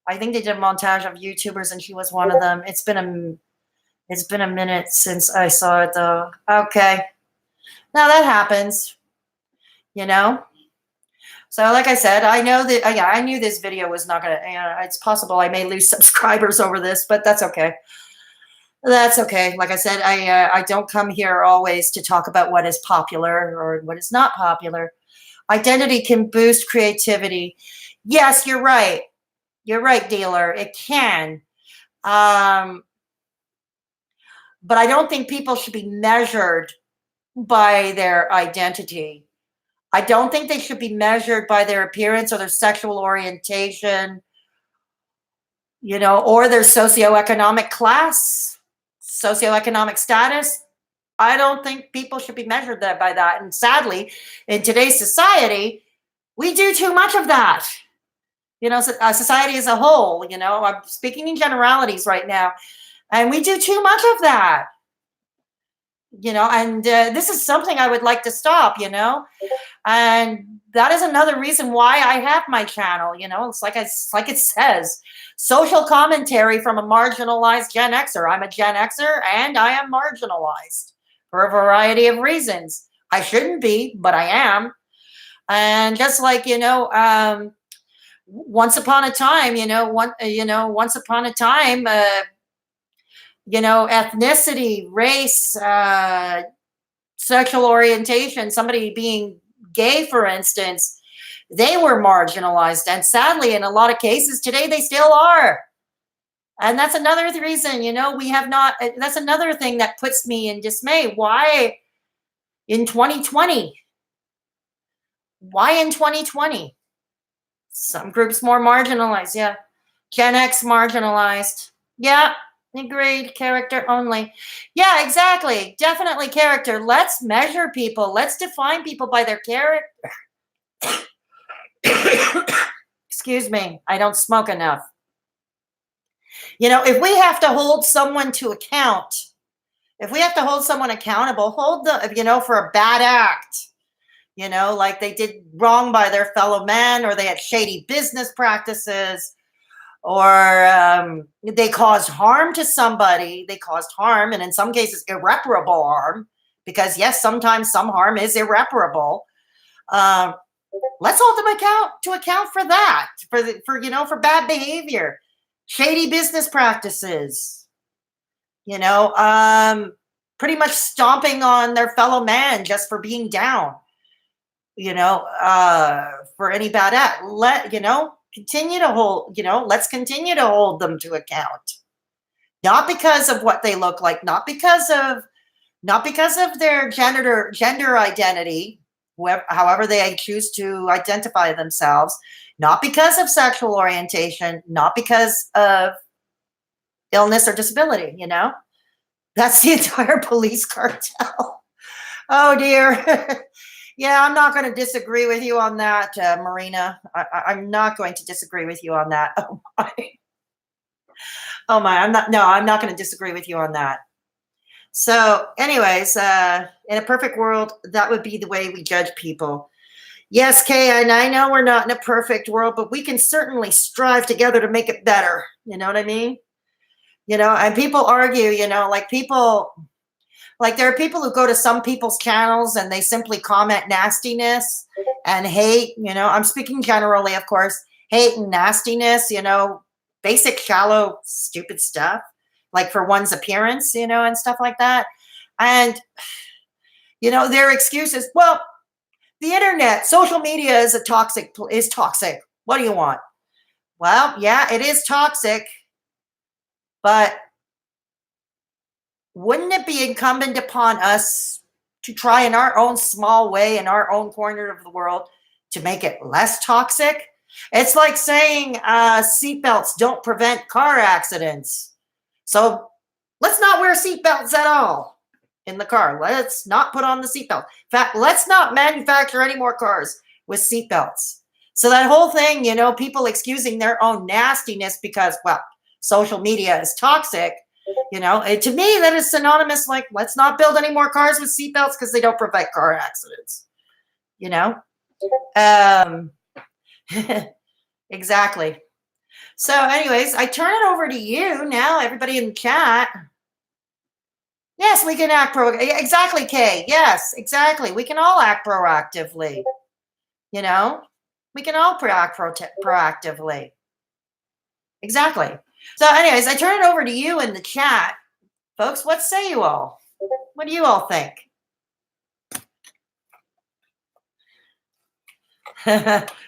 I think they did a montage of YouTubers and she was one of them. It's been a minute since I saw it though. Okay. Now that happens, you know. So like I said, I know that, yeah, I knew this video was not going to, you know, it's possible I may lose subscribers over this, but that's okay. That's okay. Like I said, I don't come here always to talk about what is popular or what is not popular. Identity can boost creativity. Yes, you're right. You're right, dealer. It can. But I don't think people should be measured by their identity. I don't think they should be measured by their appearance or their sexual orientation, you know, or their socioeconomic class, socioeconomic status. I don't think people should be measured by that. And sadly, in today's society, we do too much of that. You know, society as a whole, you know, I'm speaking in generalities right now, and we do too much of that. You know, and this is something I would like to stop, you know, and that is another reason why I have my channel. You know, it's like it says, social commentary from a marginalized Gen Xer. I'm a Gen Xer and I am marginalized for a variety of reasons. I shouldn't be, but I am. And just like, you know, once upon a time, once upon a time, you know, ethnicity, race, sexual orientation, somebody being gay, for instance, they were marginalized. And sadly, in a lot of cases today, they still are. And that's another reason, we have not, that's another thing that puts me in dismay. Why in 2020? Why in 2020? Some groups more marginalized. Yeah. Gen X marginalized. Yeah. Agreed. Character only. Yeah, exactly. Definitely character. Let's measure people. Let's define people by their character. Excuse me. I don't smoke enough. If we have to hold someone to account, if we have to hold someone accountable, hold them, for a bad act, like they did wrong by their fellow man, or they had shady business practices, or they caused harm to somebody. They caused harm, and in some cases, irreparable harm, because yes, sometimes some harm is irreparable. Let's hold them to account for that, for bad behavior, shady business practices, pretty much stomping on their fellow man just for being down, for any bad act. Continue to hold, let's continue to hold them to account. Not because of what they look like, not because of their gender identity, however they choose to identify themselves, not because of sexual orientation, not because of illness or disability, That's the entire police cartel. Oh dear. Yeah, I'm not going to disagree with you on that, Marina. I'm not going to disagree with you on that. Oh my. Oh my. I'm not going to disagree with you on that. So anyways, in a perfect world, that would be the way we judge people. Yes, Kay, and I know we're not in a perfect world, but we can certainly strive together to make it better. You know what I mean? And people argue, like there are people who go to some people's channels and they simply comment nastiness and hate, I'm speaking generally, of course, hate and nastiness, basic, shallow, stupid stuff, like for one's appearance, and stuff like that. And, their excuse is, well, the internet, social media is toxic. What do you want? Well, yeah, it is toxic, but wouldn't it be incumbent upon us to try in our own small way, in our own corner of the world, to make it less toxic? It's like saying seatbelts don't prevent car accidents. So let's not wear seatbelts at all in the car. Let's not put on the seatbelt. In fact, let's not manufacture any more cars with seatbelts. So that whole thing, people excusing their own nastiness because, well, social media is toxic. To me, that is synonymous. Like, let's not build any more cars with seatbelts because they don't prevent car accidents. Exactly. So anyways, I turn it over to you now, everybody in the chat. Yes, we can act exactly, Kay. Yes, exactly. We can all act proactively. We can all act proactively. Exactly. So anyways, I turn it over to you in the chat. Folks, what say you all? What do you all think?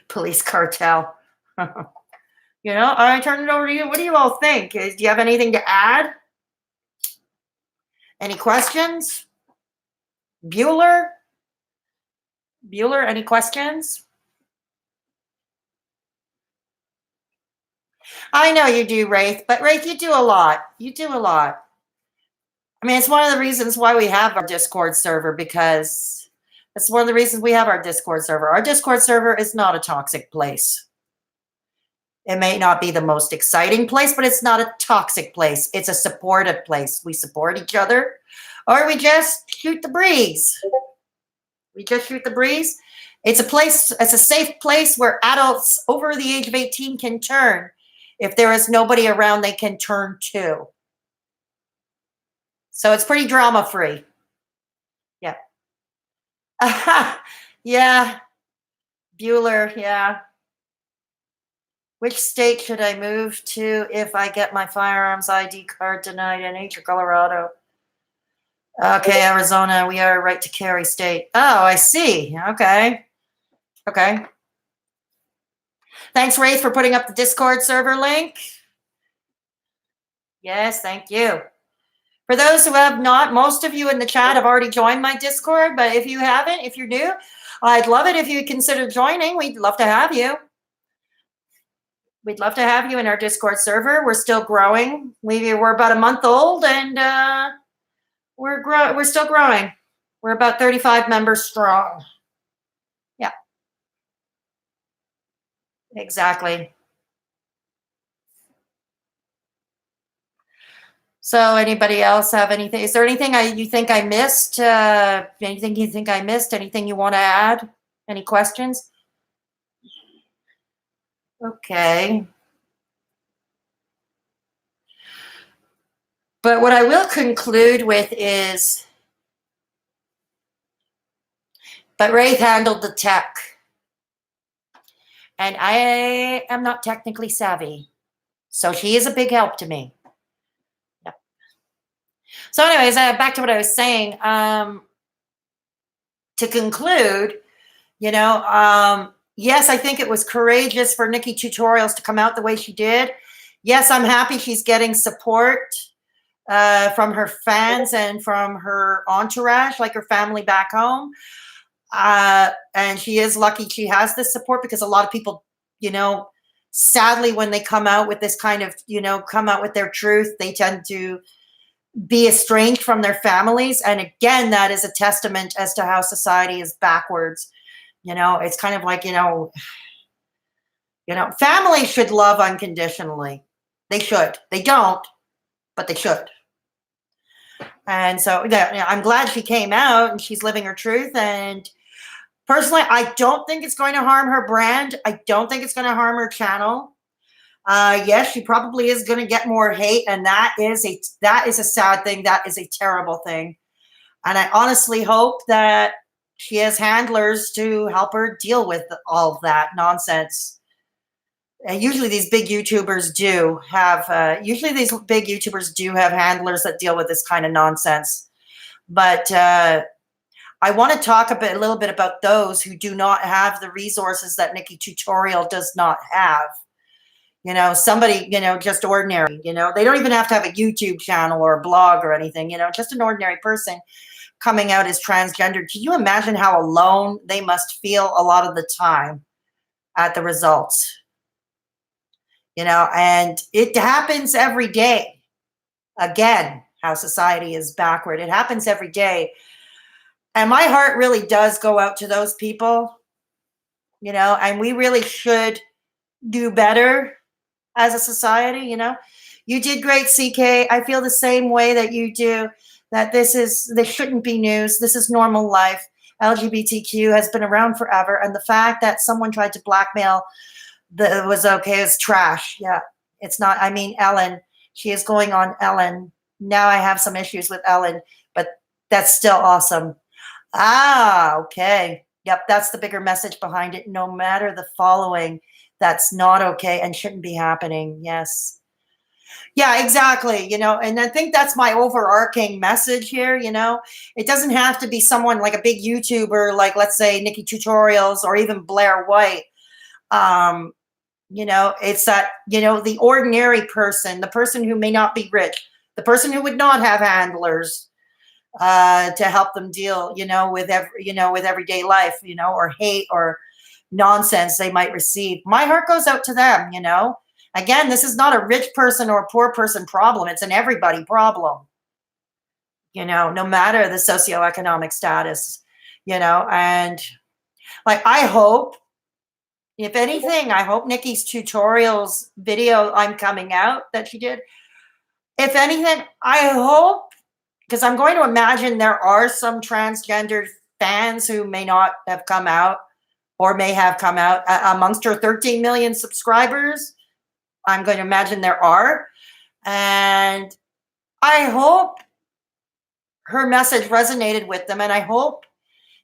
Police cartel. I turn it over to you. What do you all think? Do you have anything to add? Any questions? Bueller, any questions? I know you do, Wraith, but Wraith, you do a lot. I mean, it's one of the reasons why we have our Discord server, because it's one of the reasons we have our Discord server. Our Discord server is not a toxic place. It may not be the most exciting place, but it's not a toxic place. It's a supportive place. We support each other, or we just shoot the breeze. It's a safe place where adults over the age of 18 can turn. If there is nobody around, they can turn to. So it's pretty drama-free. Yeah. Yeah. Bueller, yeah. Which state should I move to if I get my firearms ID card denied in H or Colorado? Okay, Arizona, we are a right to carry state. Oh, I see. Okay. Thanks, Wraith, for putting up the Discord server link. Yes, thank you. For those who have not, most of you in the chat have already joined my Discord, but if you haven't, if you're new, I'd love it if you consider joining. We'd love to have you. We'd love to have you in our Discord server. We're still growing. We're about a month old, and we're still growing. We're about 35 members strong. Yeah, exactly. So anybody else have anything? Is there anything you think I missed? Anything you think I missed? Anything you want to add? Any questions? Okay. But what I will conclude with is, but Wraith handled the tech. And I am not technically savvy. So she is a big help to me. Yep. So anyways, back to what I was saying. To conclude, yes, I think it was courageous for Nikkie Tutorials to come out the way she did. Yes, I'm happy she's getting support from her fans and from her entourage, like her family back home. And she is lucky she has this support, because a lot of people, sadly, when they come out with this kind of, come out with their truth, they tend to be estranged from their families. And again, that is a testament as to how society is backwards. It's kind of like, families should love unconditionally. They should. They don't, but they should. And so I'm glad she came out and she's living her truth. And personally, I don't think it's going to harm her brand. I don't think it's going to harm her channel. Yes, she probably is going to get more hate, and that is a sad thing. That is a terrible thing. And I honestly hope that she has handlers to help her deal with all of that nonsense. Usually these big YouTubers do have handlers that deal with this kind of nonsense. But I want to talk a little bit about those who do not have the resources that Nikkie Tutorial does not have. Somebody, just ordinary, they don't even have to have a YouTube channel or a blog or anything, just an ordinary person coming out as transgendered. Can you imagine how alone they must feel a lot of the time at the results? And it happens every day. Again, how society is backward. It happens every day. And my heart really does go out to those people, and we really should do better as a society. You did great, CK. I feel the same way that you do, that this shouldn't be news. This is normal life. LGBTQ has been around forever. And the fact that someone tried to blackmail was okay is trash. Yeah, it's not. I mean, Ellen, she is going on Ellen. Now I have some issues with Ellen, but that's still awesome. Okay. Yep, that's the bigger message behind it. No matter the following, that's not okay and shouldn't be happening. Yes. Yeah, exactly. And I think that's my overarching message here. It doesn't have to be someone like a big YouTuber, like let's say Nikkie Tutorials or even Blair White. It's that, the ordinary person, the person who may not be rich, the person who would not have handlers to help them deal, with everyday life, or hate or nonsense they might receive. My heart goes out to them. Again, this is not a rich person or a poor person problem. It's an everybody problem, no matter the socioeconomic status, and like, I hope, if anything, I hope Nikkie's Tutorials video, I'm Coming Out, that she did, if anything, I hope, because I'm going to imagine there are some transgendered fans who may not have come out or may have come out amongst her 13 million subscribers. I'm going to imagine there are. And I hope her message resonated with them. And I hope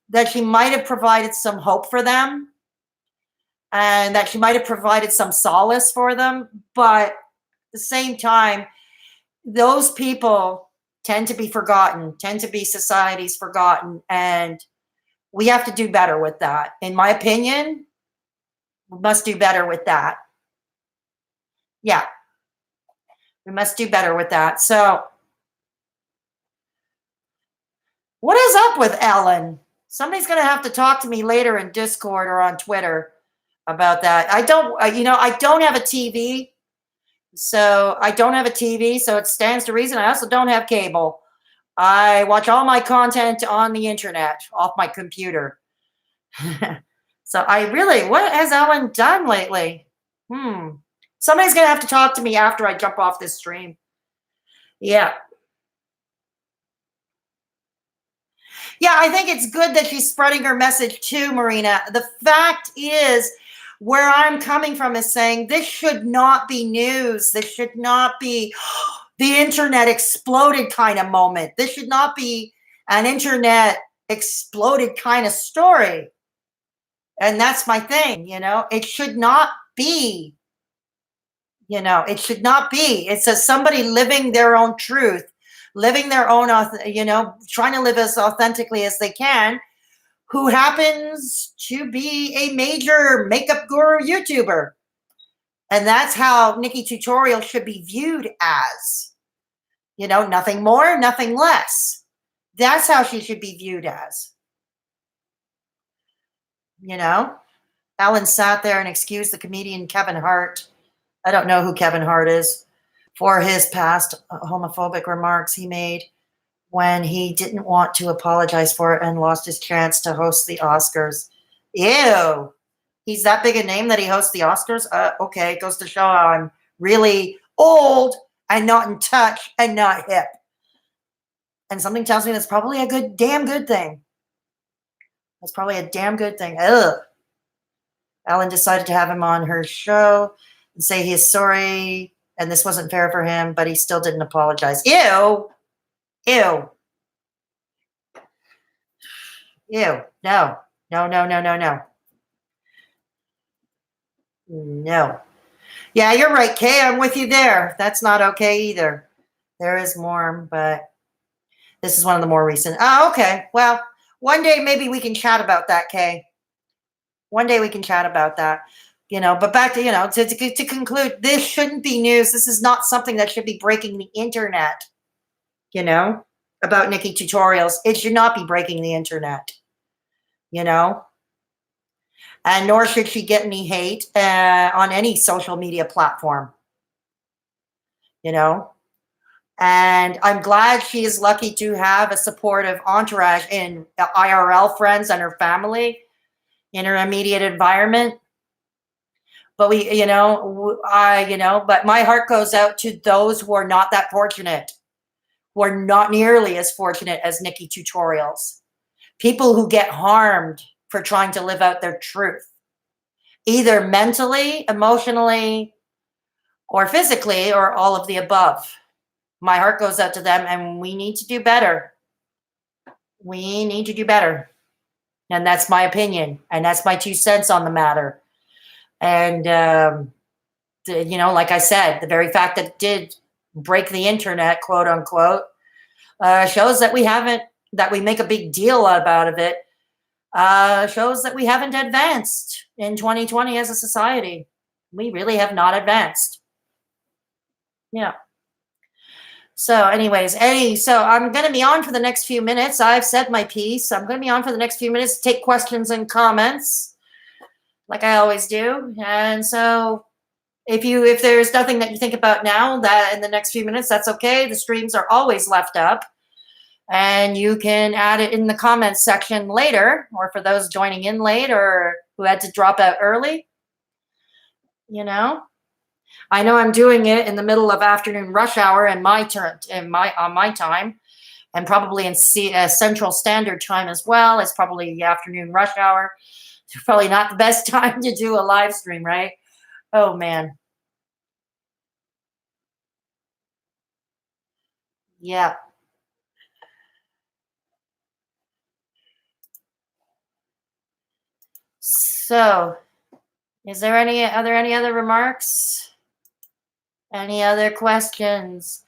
that she might have provided some hope for them and that she might have provided some solace for them. But at the same time, those people tend to be forgotten, tend to be society's forgotten. And we have to do better with that. In my opinion, we must do better with that. Yeah. We must do better with that. So, what is up with Ellen? Somebody's going to have to talk to me later in Discord or on Twitter about that. I don't, I don't have a TV. So I don't have a TV. So it stands to reason. I also don't have cable. I watch all my content on the internet off my computer. So what has Ellen done lately? Somebody's going to have to talk to me after I jump off this stream. Yeah. Yeah, I think it's good that she's spreading her message too, Marina. The fact is, where I'm coming from is saying this should not be news. This should not be the internet exploded kind of moment. This should not be an internet exploded kind of story. And that's my thing, it should not be, it should not be. It says somebody living their own truth, living their own, trying to live as authentically as they can, who happens to be a major makeup guru YouTuber. And that's how Nikkie Tutorials should be viewed as, nothing more, nothing less. That's how she should be viewed as. Ellen sat there and excused the comedian Kevin Hart. I don't know who Kevin Hart is, for his past homophobic remarks he made when he didn't want to apologize for it and lost his chance to host the Oscars. Ew. He's that big a name that he hosts the Oscars? Okay, it goes to show how I'm really old and not in touch and not hip. And something tells me that's probably a damn good thing. That's probably a damn good thing. Ugh. Ellen decided to have him on her show and say he is sorry and this wasn't fair for him, but he still didn't apologize. Ew. Ew. Ew. No. No, no, no, no, no. No. Yeah, you're right, Kay. I'm with you there. That's not okay either. There is more, but this is one of the more recent. Oh, okay. Well, one day maybe we can chat about that, Kay. One day we can chat about that. But back to, to conclude, this shouldn't be news. This is not something that should be breaking the internet, about Nikkie Tutorials. It should not be breaking the internet, and nor should she get any hate on any social media platform, and I'm glad she is lucky to have a supportive entourage in IRL friends and her family in her immediate environment. But but my heart goes out to those who are not that fortunate, who are not nearly as fortunate as Nikkie Tutorials. People who get harmed for trying to live out their truth, either mentally, emotionally, or physically, or all of the above. My heart goes out to them, and we need to do better. We need to do better. And that's my opinion, and that's my 2 cents on the matter. And, like I said, the very fact that it did break the internet, quote unquote, shows that we make a big deal about it, shows that we haven't advanced in 2020 as a society. We really have not advanced. Yeah. So anyways, so I'm going to be on for the next few minutes. I've said my piece. I'm going to be on for the next few minutes to take questions and comments like I always do. And so if there's nothing that you think about now that in the next few minutes, that's okay. The streams are always left up and you can add it in the comments section later, or for those joining in late or who had to drop out early, I know I'm doing it in the middle of afternoon rush hour and on my time, and probably in Central Standard Time as well. It's probably the afternoon rush hour. It's probably not the best time to do a live stream, right? Oh man. Yeah. So, are there any other remarks? Any other questions?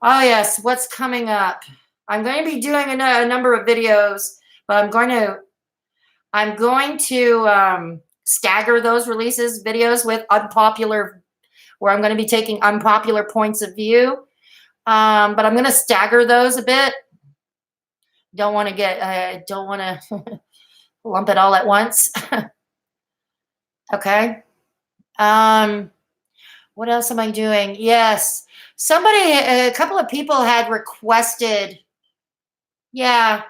Oh yes, what's coming up? I'm going to be doing a number of videos, but I'm going to stagger those videos with unpopular where I'm going to be taking unpopular points of view. But I'm going to stagger those a bit. Don't want to lump it all at once. Okay. What else am I doing? Yes. A couple of people had requested, yeah,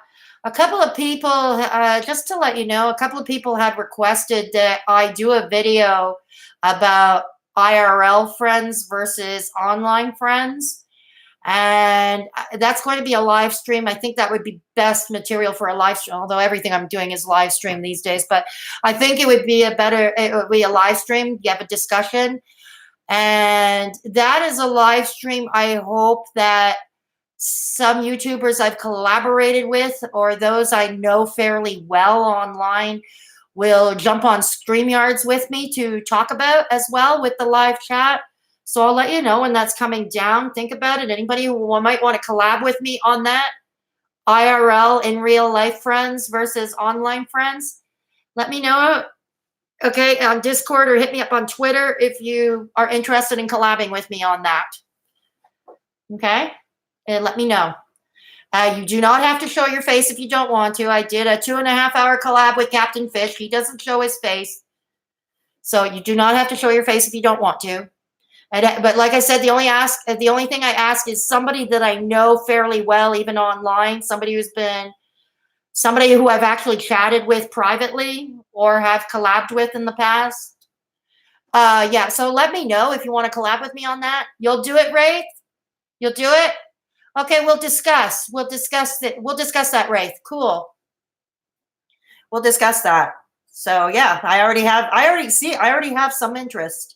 a couple of people, just to let you know, a couple of people had requested that I do a video about IRL friends versus online friends. And that's going to be a live stream. I think that would be best material for a live stream, although everything I'm doing is live stream these days. But I think it would be a live stream. You have a discussion. And that is a live stream. I hope that some YouTubers I've collaborated with or those I know fairly well online will jump on StreamYards with me to talk about as well with the live chat. So I'll let you know when that's coming down. Think about it. Anybody who might want to collab with me on that, IRL, in real life friends versus online friends, let me know. Okay, on Discord or hit me up on Twitter if you are interested in collabing with me on that. Okay, and let me know. You do not have to show your face if you don't want to. I did a 2.5-hour collab with Captain Fish. He doesn't show his face. So you do not have to show your face if you don't want to. But like I said, the only thing I ask is somebody that I know fairly well, even online, somebody who I've actually chatted with privately or have collabed with in the past. Yeah, so let me know if you want to collab with me on that. You'll do it, Wraith? You'll do it? Okay, we'll discuss. We'll discuss it. We'll discuss that, Wraith. Cool. We'll discuss that. So yeah, I already have some interest.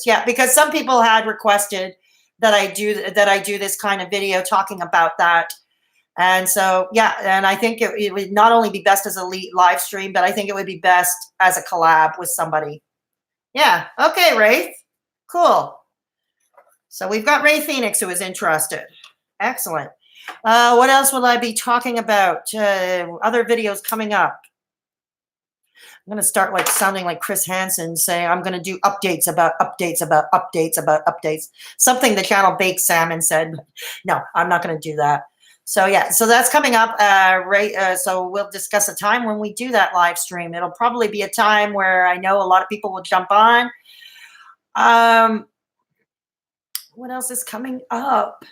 Yeah, because some people had requested that I do this kind of video talking about that. And so, yeah, and I think it would not only be best as a live stream, but I think it would be best as a collab with somebody. Yeah. Okay, Wraith. Cool. So we've got Ray Phoenix who is interested. Excellent. What else will I be talking about? Other videos coming up. I'm going to start like sounding like Chris Hansen, saying I'm going to do updates about updates about updates about updates. Something the channel Baked Salmon said. No, I'm not going to do that. So yeah, so that's coming up. So we'll discuss a time when we do that live stream. It'll probably be a time where I know a lot of people will jump on. What else is coming up?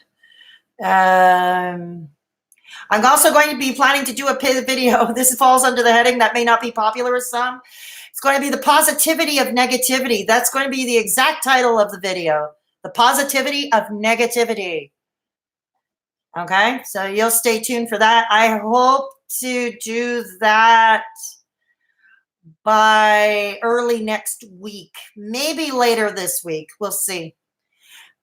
I'm also going to be planning to do a video. This falls under the heading that may not be popular with some. It's going to be the positivity of negativity. That's going to be the exact title of the video. The positivity of negativity. Okay, so you'll stay tuned for that. I hope to do that by early next week, maybe later this week. We'll see.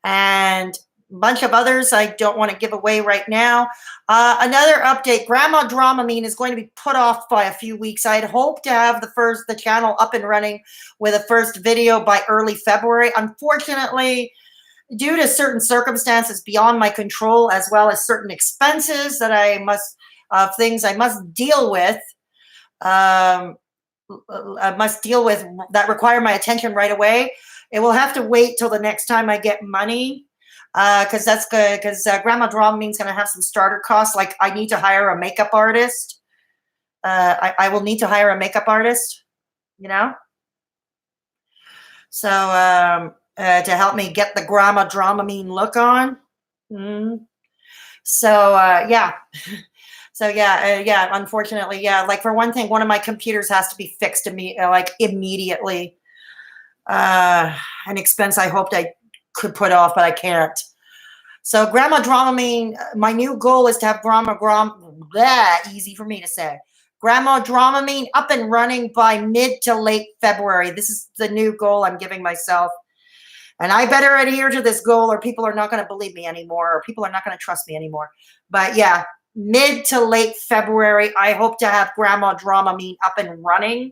And a bunch of others I don't want to give away right now. Another update, Grandma Dramamine is going to be put off by a few weeks. I'd hoped to have the channel up and running with a first video by early February. Unfortunately, due to certain circumstances beyond my control, as well as certain expenses that things I must deal with, that require my attention right away. It will have to wait till the next time I get money, because that's good. Because Grandma Dramamine's going to have some starter costs. Like I need to hire a makeup artist. I will need to hire a makeup artist. You know. So to help me get the Grandma Dramamine look on. So yeah. So yeah. Unfortunately, yeah. Like for one thing, one of my computers has to be fixed immediately. An expense I hoped I could put off, but I can't. So Grandma Dramamine, my new goal is to have easy for me to say. Grandma Dramamine up and running by mid to late February. This is the new goal I'm giving myself. And I better adhere to this goal or people are not going to believe me anymore, or people are not going to trust me anymore. But yeah, mid to late February, I hope to have Grandma Dramamine up and running.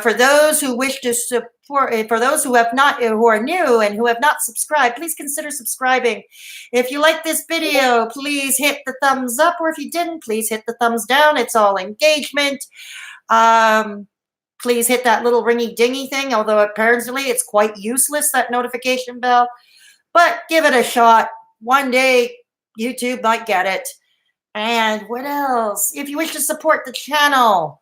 For those who wish to support, for those who are new and who have not subscribed, please consider subscribing. If you like this video, please hit the thumbs up, or if you didn't, please hit the thumbs down. It's all engagement. please hit that little ringy dingy thing, although apparently it's quite useless, that notification bell. But give it a shot. One day, YouTube might get it. And what else? If you wish to support the channel,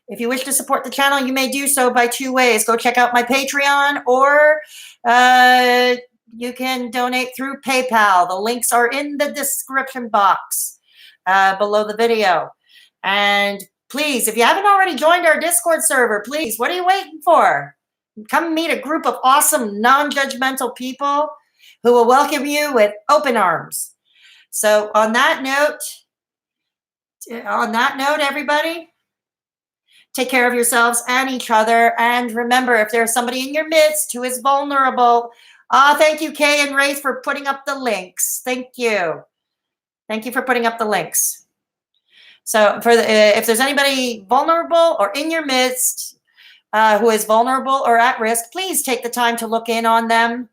you may do so by 2 ways. Go check out my Patreon, or you can donate through PayPal. The links are in the description box below the video. And please, if you haven't already joined our Discord server, please, what are you waiting for? Come meet a group of awesome, non-judgmental people who will welcome you with open arms. So on that note, everybody, take care of yourselves and each other. And remember, if there's somebody in your midst who is vulnerable, thank you, Kay and Wraith, for putting up the links. Thank you. Thank you for putting up the links. So if there's anybody vulnerable or in your midst who is vulnerable or at risk, please take the time to look in on them.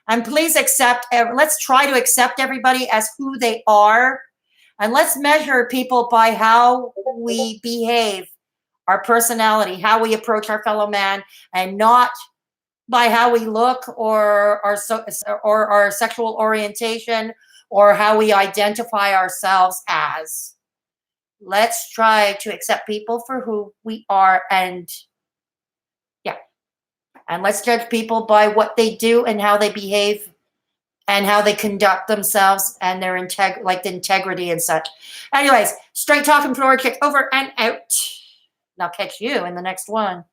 And please let's try to accept everybody as who they are. And let's measure people by how we behave, our personality, how we approach our fellow man, and not by how we look or our sexual orientation or how we identify ourselves as. Let's try to accept people for who we are, and let's judge people by what they do and how they behave and how they conduct themselves and their integrity and such. Anyways, straight talking Fedora Chick over and out. And I'll catch you in the next one.